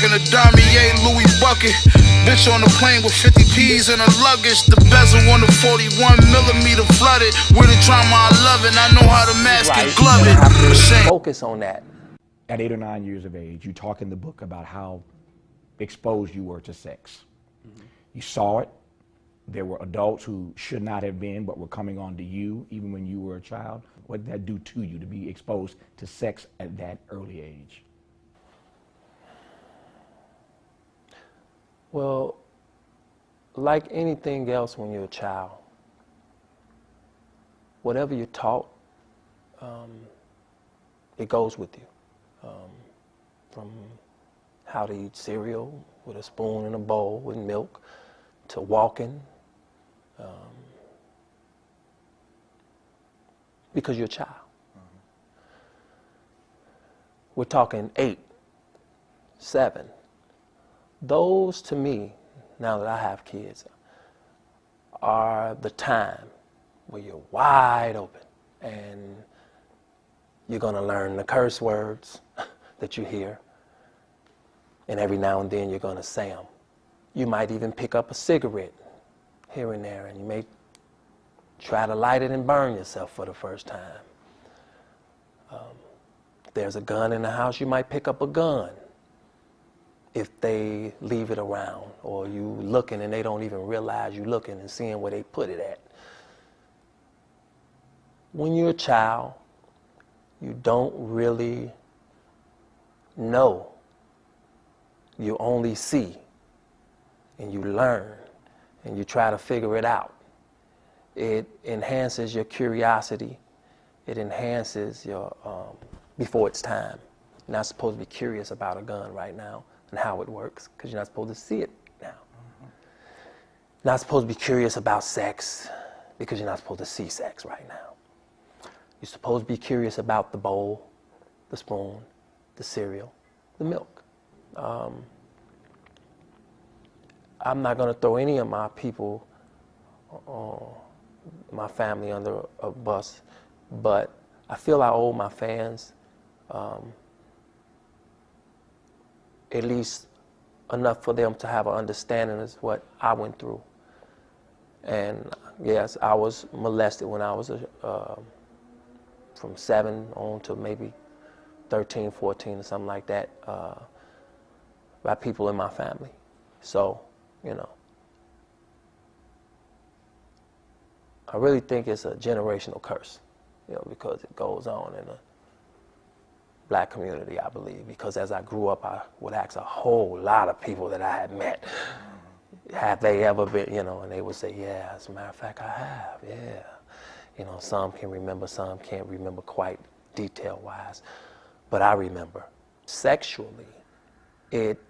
rocking a Damier Louis bucket. Bitch on the plane with 50 P's in her luggage. The bezel on the 41mm flooded. With the drama I love it. I know how to mask and glove it. Focus on that. At 8 or 9 years of age, you talk in the book about how exposed you were to sex. You saw it. There were adults who should not have been, but were coming on to you even when you were a child. What did that do to you to be exposed to sex at that early age? Well, like anything else when you're a child, whatever you're taught, it goes with you. From how to eat cereal with a spoon and a bowl with milk, to walking, because you're a child. We're talking 8, 7. Those, to me, now that I have kids, are the time where you're wide open and you're going to learn the curse words that you hear, and every now and then you're going to say them. You might even pick up a cigarette here and there, and you may try to light it and burn yourself for the first time. If there's a gun in the house, you might pick up a gun if they leave it around, or you looking and they don't even realize you looking and seeing where they put it at. When you're a child, you don't really know. You only see, and you learn, and you try to figure it out. It enhances your curiosity. It enhances your, before it's time. You're not supposed to be curious about a gun right now and how it works, because you're not supposed to see it now. You're not supposed to be curious about sex, because you're not supposed to see sex right now. You're supposed to be curious about the bowl, the spoon, the cereal, the milk. I'm not going to throw any of my people, my family, under a bus, but I feel I owe my fans at least enough for them to have an understanding of what I went through. And yes, I was molested when I was from 7 on to maybe 13, 14 or something like that, by people in my family. So, you know, I really think it's a generational curse, you know, because it goes on in the black community, I believe. Because as I grew up, I would ask a whole lot of people that I had met, have they ever been, you know, and they would say, yeah, as a matter of fact, I have, yeah. You know, some can remember, some can't remember quite detail-wise, but I remember. Sexually, it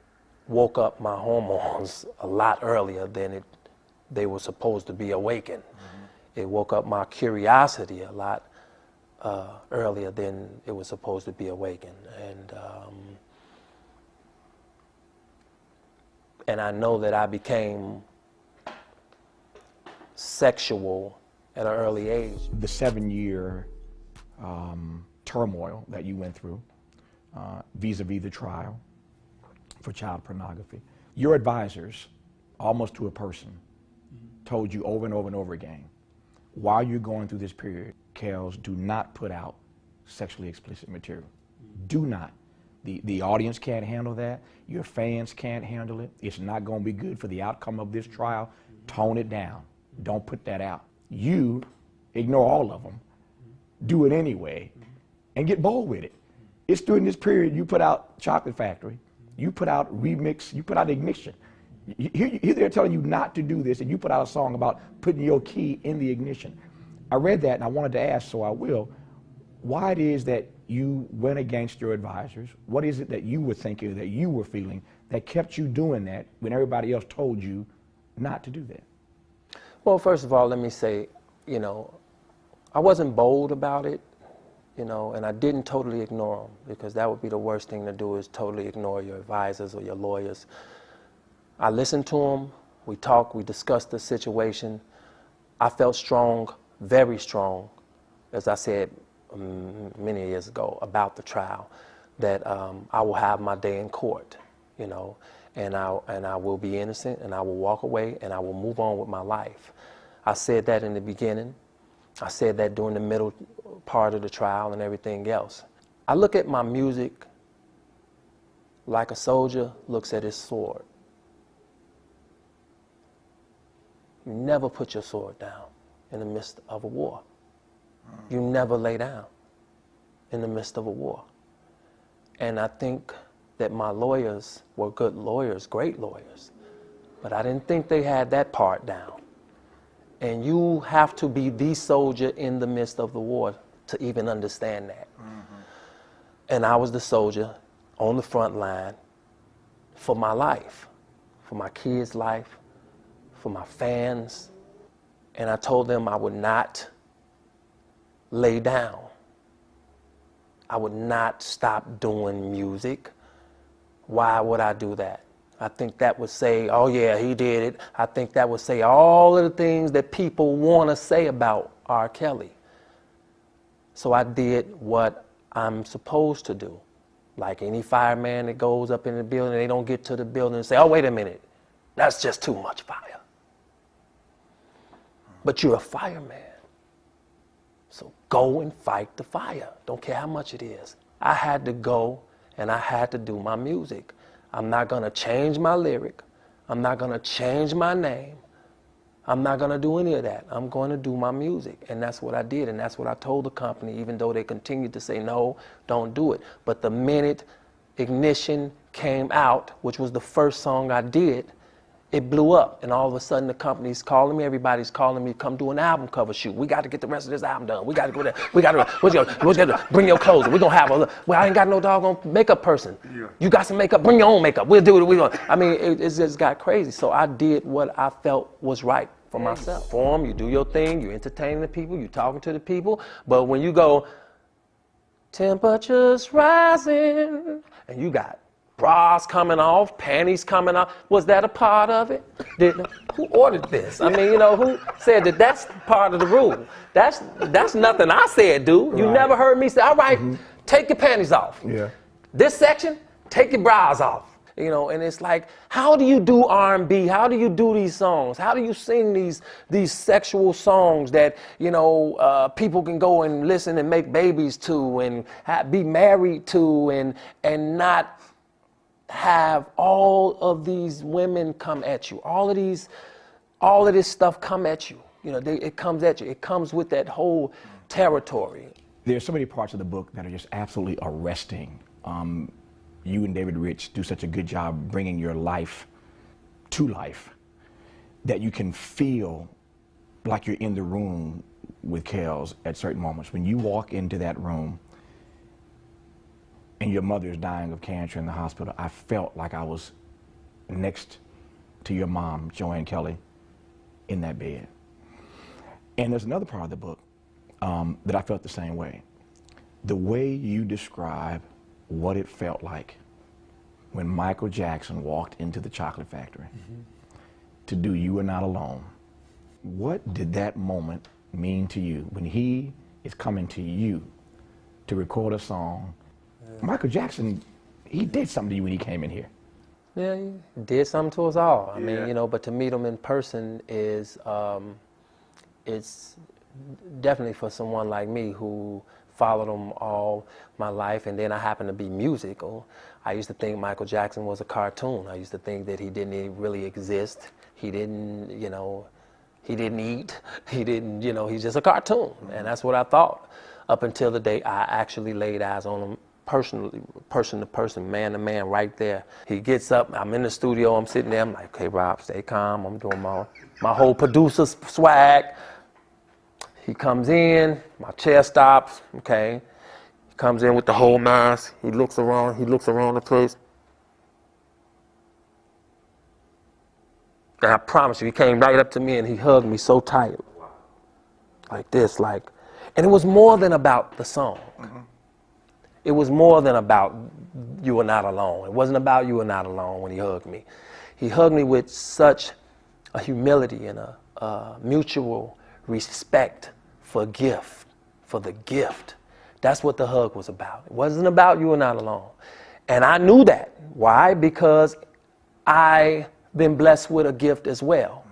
woke up my hormones a lot earlier than they were supposed to be awakened. It woke up my curiosity a lot earlier than it was supposed to be awakened. And I know that I became sexual at an early age. The 7-year turmoil that you went through vis-a-vis the trial for child pornography. Your advisors, almost to a person, told you over and over and over again, while you're going through this period, Kels, do not put out sexually explicit material. Do not. The audience can't handle that. Your fans can't handle it. It's not going to be good for the outcome of this trial. Tone it down. Don't put that out. You ignore all of them, do it anyway, and get bold with it. It's during this period you put out Chocolate Factory, you put out Remix, you put out Ignition. Here they're telling you not to do this, and you put out a song about putting your key in the ignition. I read that and I wanted to ask, so I will, why it is that you went against your advisors? What is it that you were thinking, that you were feeling, that kept you doing that when everybody else told you not to do that? Well, first of all, let me say, you know, I wasn't bold about it, you know, and I didn't totally ignore them, because that would be the worst thing to do, is totally ignore your advisors or your lawyers. I listened to them, we talked, we discussed the situation. I felt strong, very strong, as I said many years ago about the trial, that I will have my day in court. you know, and I will be innocent, and I will walk away, and I will move on with my life. I said that in the beginning. I said that during the middle part of the trial and everything else. I look at my music like a soldier looks at his sword. You never put your sword down in the midst of a war. You never lay down in the midst of a war. And I think that my lawyers were good lawyers, great lawyers, but I didn't think they had that part down. And you have to be the soldier in the midst of the war to even understand that. And I was the soldier on the front line for my life, for my kids' life, for my fans. And I told them I would not lay down. I would not stop doing music. Why would I do that? I think that would say, oh yeah, he did it. I think that would say all of the things that people want to say about R. Kelly. So I did what I'm supposed to do. Like any fireman that goes up in the building, they don't get to the building and say, oh, wait a minute, that's just too much fire. But you're a fireman. So go and fight the fire. Don't care how much it is. I had to go and I had to do my music. I'm not going to change my lyric. I'm not going to change my name. I'm not going to do any of that. I'm going to do my music. And that's what I did. And that's what I told the company, even though they continued to say, no, don't do it. But the minute Ignition came out, which was the first song I did, it blew up. And all of a sudden, the company's calling me. Everybody's calling me, come do an album cover shoot. We got to get the rest of this album done. We got to go there. We got to bring your clothes. We're going to have a, well, I ain't got no doggone makeup person. Yeah. You got some makeup, bring your own makeup. We'll do it. I mean, it just got crazy. So I did what I felt was right for myself. Form, you do your thing, you entertaining the people, you talking to the people. But when you go, temperatures rising, and you got bras coming off, panties coming off, was that a part of it? Who ordered this? I mean, you know, who said that that's part of the rule? That's nothing I said, dude. You never heard me say, all right, take your panties off. Yeah. This section, take your bras off. You know, and it's like, how do you do R&B? How do you do these songs? How do you sing these sexual songs that, you know, people can go and listen and make babies to and be married to and not have all of these women come at you? All of this stuff come at you. You know, it comes at you. It comes with that whole territory. There's so many parts of the book that are just absolutely arresting. You and David Rich do such a good job bringing your life to life that you can feel like you're in the room with Kells at certain moments. When you walk into that room and your mother is dying of cancer in the hospital, I felt like I was next to your mom, Joanne Kelly, in that bed. And there's another part of the book that I felt the same way. The way you describe what it felt like when Michael Jackson walked into the chocolate factory to do You Are Not Alone. What did that moment mean to you when he is coming to you to record a song? Michael Jackson, he did something to you when he came in here. Yeah, he did something to us all. I mean, you know, but to meet him in person is, it's definitely for someone like me who followed him all my life, and then I happen to be musical. I used to think Michael Jackson was a cartoon. I used to think that he didn't really exist. He didn't, you know, he didn't eat. He didn't, you know, he's just a cartoon. And that's what I thought up until the day I actually laid eyes on him personally, person to person, man to man, right there. He gets up, I'm in the studio, I'm sitting there, I'm like, okay, Rob, stay calm. I'm doing my whole producer swag. He comes in, my chair stops, okay. He comes in with the whole mask. He looks around the place. And I promise you, he came right up to me and he hugged me so tight. Like this, like, and it was more than about the song. It was more than about You Are Not Alone. It wasn't about You Are Not Alone when he hugged me. He hugged me with such a humility and a mutual respect for the gift. That's what the hug was about. It wasn't about You Are Not Alone. And I knew that. Why? Because I've been blessed with a gift as well.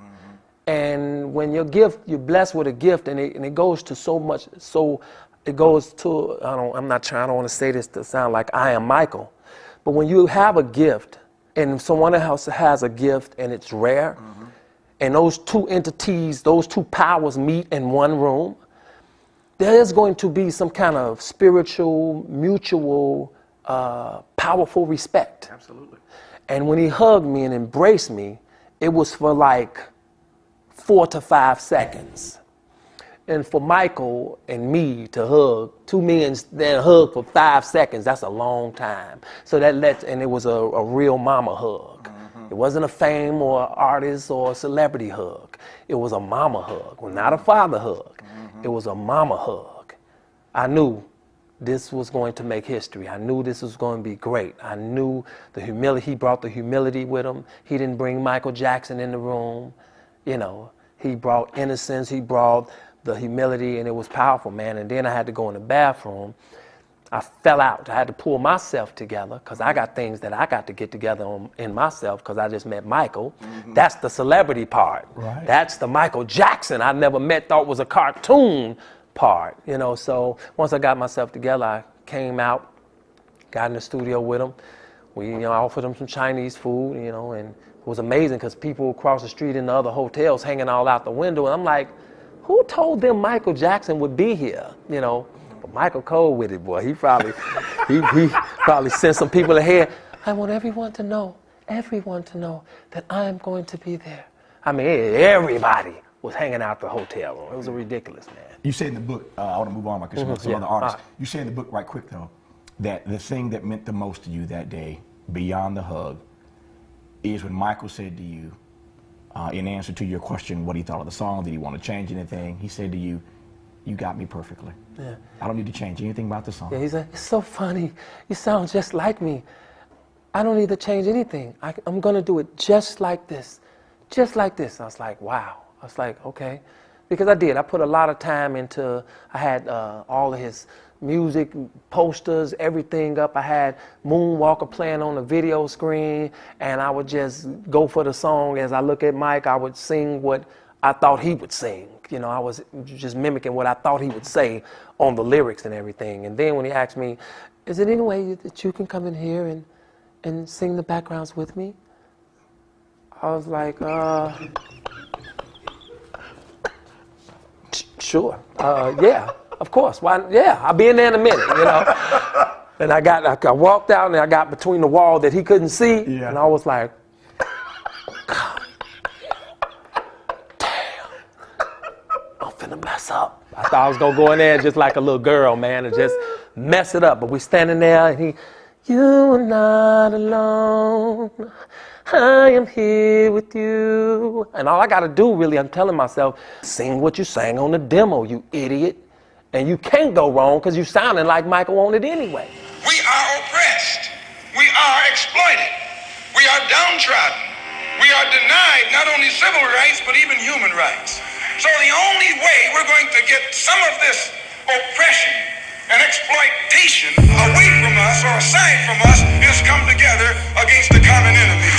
And when you're blessed with a gift, and it goes to so much, so it goes to, I don't want to say this to sound like I am Michael, but when you have a gift and someone else has a gift and it's rare, and those two entities, those two powers meet in one room, there's going to be some kind of spiritual, mutual, powerful respect. Absolutely. And when he hugged me and embraced me, it was for like 4 to 5 seconds. And for Michael and me to hug, 2 men then hug for 5 seconds, that's a long time. So and it was a real mama hug. It wasn't a fame or artist or celebrity hug. It was a mama hug, well, not a father hug. It was a mama hug. I knew this was going to make history. I knew this was going to be great. I knew the humility. He brought the humility with him. He didn't bring Michael Jackson in the room. You know, he brought innocence. He brought the humility, and it was powerful, man. And then I had to go in the bathroom. I fell out. I had to pull myself together because I got things that I got to get together in myself because I just met Michael. That's the celebrity part. Right. That's the Michael Jackson I never met, thought was a cartoon part, you know. So once I got myself together, I came out, got in the studio with him. We, you know, offered him some Chinese food, you know, and it was amazing because people across the street in the other hotels hanging all out the window, and I'm like, who told them Michael Jackson would be here, you know? But Michael cold with it, boy. He probably sent some people ahead. I want everyone to know that I'm going to be there. I mean, everybody was hanging out the hotel room. It was ridiculous, man. You say in the book, I want to move on because some other artists. You say in the book, right quick though, that the thing that meant the most to you that day, beyond the hug, is when Michael said to you, in answer to your question, what he thought of the song, did he want to change anything? He said to you, you got me perfectly. Yeah. I don't need to change anything about the song. Yeah, he said, it's so funny. You sound just like me. I don't need to change anything. I'm going to do it just like this. Just like this. I was like, wow. I was like, okay. Because I did. I put a lot of time into, I had all of his music, posters, everything up. I had Moonwalker playing on the video screen, and I would just go for the song. As I look at Mike, I would sing what I thought he would sing. You know, I was just mimicking what I thought he would say on the lyrics and everything. And then when he asked me, is there any way that you can come in here and sing the backgrounds with me? I was like, sure, yeah, of course. Why? Yeah, I'll be in there in a minute, you know. And I walked out and I got between the wall that he couldn't see, and I was like, God, damn, I'm finna mess up. I thought I was gonna go in there just like a little girl, man, and just mess it up. But we standing there and you are not alone. I am here with you. And all I got to do, really, I'm telling myself, sing what you sang on the demo, you idiot. And you can't go wrong because you sounding like Michael on it anyway. We are oppressed. We are exploited. We are downtrodden. We are denied not only civil rights, but even human rights. So the only way we're going to get some of this oppression and exploitation away from us or aside from us is come together against the common enemy.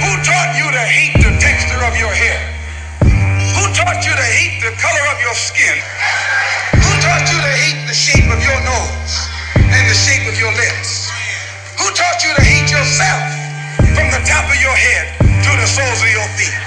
Who taught you to hate the texture of your hair? Who taught you to hate the color of your skin? Who taught you to hate the shape of your nose and the shape of your lips? Who taught you to hate yourself from the top of your head to the soles of your feet?